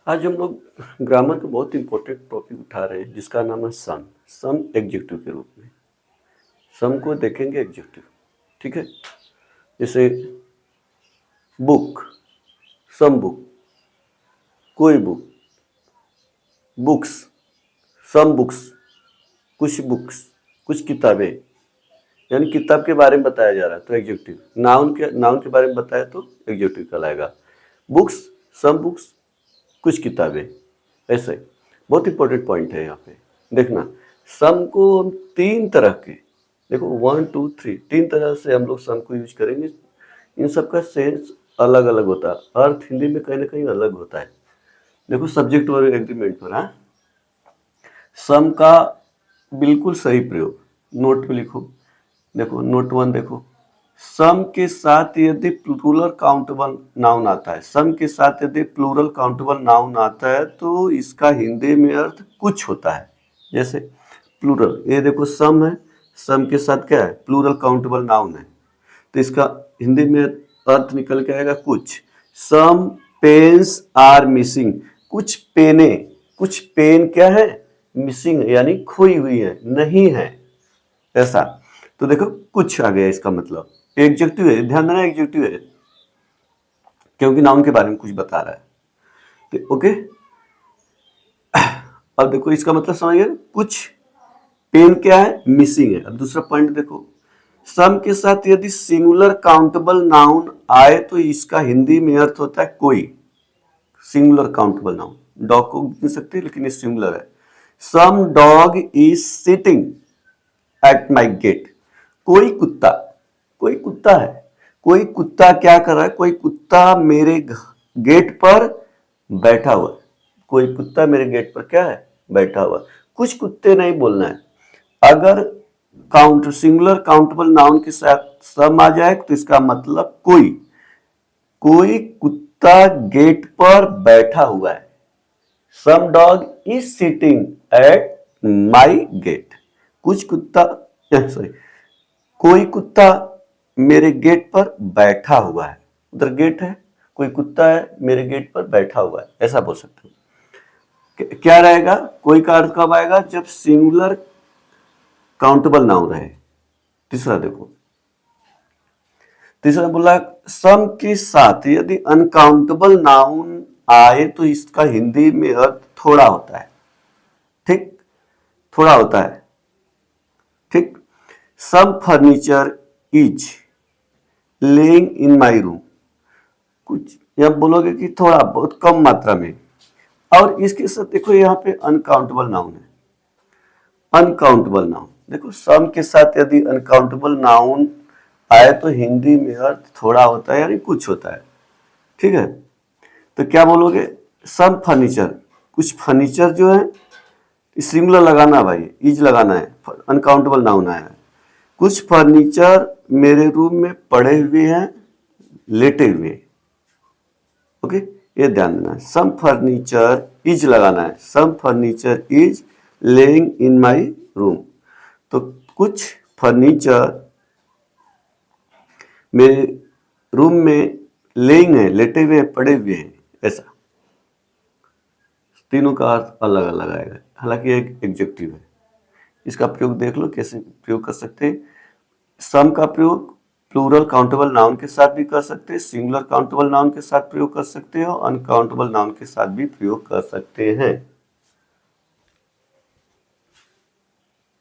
आज हम लोग ग्रामर का बहुत इंपॉर्टेंट टॉपिक उठा रहे हैं जिसका नाम है सम। सम एडजेक्टिव के रूप में सम को देखेंगे एडजेक्टिव। ठीक है, जैसे बुक, सम बुक, कोई बुक, बुक्स, सम बुक्स, कुछ कुछ किताबें, यानी किताब के बारे में बताया जा रहा है तो एडजेक्टिव। नाउन के बारे में बताया तो एडजेक्टिव कहलाएगा। बुक्स, सम बुक्स, कुछ किताबें, ऐसे बहुत इंपॉर्टेंट पॉइंट है यहाँ पे। देखना, सम को हम तीन तरह के, देखो 1 2 3 तीन तरह से हम लोग सम को यूज करेंगे। इन सब का सेंस अलग अलग होता है, अर्थ हिंदी में कहीं ना कहीं अलग होता है। देखो सब्जेक्ट और एग्रीमेंट पर, हाँ, सम का बिल्कुल सही प्रयोग नोट पे लिखो। देखो नोट 1 देखो, सम के साथ यदि प्लूरल काउंटेबल नाउन आता है, सम के साथ यदि प्लूरल काउंटेबल नाउन आता है तो इसका हिंदी में अर्थ कुछ होता है। जैसे प्लूरल, ये देखो सम है, सम के साथ क्या है, प्लूरल काउंटेबल नाउन है, तो इसका हिंदी में अर्थ निकल के आएगा कुछ। सम पेन्स आर मिसिंग, कुछ पेने, कुछ पेन क्या है, मिसिंग यानी खोई हुई है, नहीं है, ऐसा। तो देखो कुछ आ गया, इसका मतलब एडजेक्टिव है, ध्यान देना एडजेक्टिव है क्योंकि नाउन के बारे में कुछ बता रहा है। तो ओके, अब देखो इसका मतलब समझिए, कुछ पेन क्या है, मिसिंग है। अब दूसरा पॉइंट देखो, सम के साथ यदि सिंगुलर काउंटेबल नाउन आए तो इसका हिंदी में अर्थ होता है कोई। सिंगुलर काउंटेबल नाउन, डॉग को गिन सकते हैं लेकिन ये सिंगुलर है। Some dog is sitting at my gate, कोई कुत्ता, कोई कुत्ता है, कोई कुत्ता क्या कर रहा है, कोई कुत्ता मेरे गेट पर बैठा हुआ है, कोई कुत्ता मेरे गेट पर क्या है, बैठा हुआ। कुछ कुत्ते नहीं बोलना है। अगर सिंगुलर काउंटेबल नाउन के साथ सम आ जाए तो इसका मतलब कोई, कोई कुत्ता गेट पर बैठा हुआ है। Some dog is sitting at my gate, कुछ कुत्ता, सॉरी, कोई कुत्ता मेरे गेट पर बैठा हुआ है। उधर गेट है, कोई कुत्ता है मेरे गेट पर बैठा हुआ है, ऐसा बोल सकते हो। क्या रहेगा, कोई का अर्थ कब आएगा, जब सिंगुलर काउंटेबल नाउन रहे। तीसरा देखो, तीसरा बोला सम के साथ यदि अनकाउंटेबल नाउन आए तो इसका हिंदी में अर्थ थोड़ा होता है। ठीक, थोड़ा होता है। ठीक, some furniture is laying in my room, कुछ यहां बोलोगे कि थोड़ा बहुत कम मात्रा में। और इसके साथ देखो यहाँ पे अनकाउंटेबल नाउन है, अनकाउंटेबल नाउन। देखो सम के साथ यदि अनकाउंटेबल नाउन आए तो हिंदी में अर्थ थोड़ा होता है यानी कुछ होता है। ठीक है, तो क्या बोलोगे, सम फर्नीचर, कुछ फर्नीचर जो है, सिंगुलर लगाना भाई, इज लगाना है, अनकाउंटेबल नाउन आया है। कुछ फर्नीचर मेरे रूम में पड़े हुए हैं, लेटे हुए। ओके, ये ध्यान देना, सम फर्नीचर इज लगाना है, some furniture is laying in my room. तो कुछ फर्नीचर मेरे रूम में लेइंग है, लेटे हुए हैं, पड़े हुए हैं, ऐसा। तीनों का अर्थ अलग अलग आएगा, हालांकि एक एडजेक्टिव है। इसका प्रयोग देख लो कैसे प्रयोग कर सकते हैं। सम का प्रयोग प्लूरल काउंटेबल नाउन के साथ भी कर सकते हैं, सिंगुलर काउंटेबल नाउन के साथ प्रयोग कर सकते हैं और अनकाउंटेबल नाउन के साथ भी प्रयोग कर सकते हैं।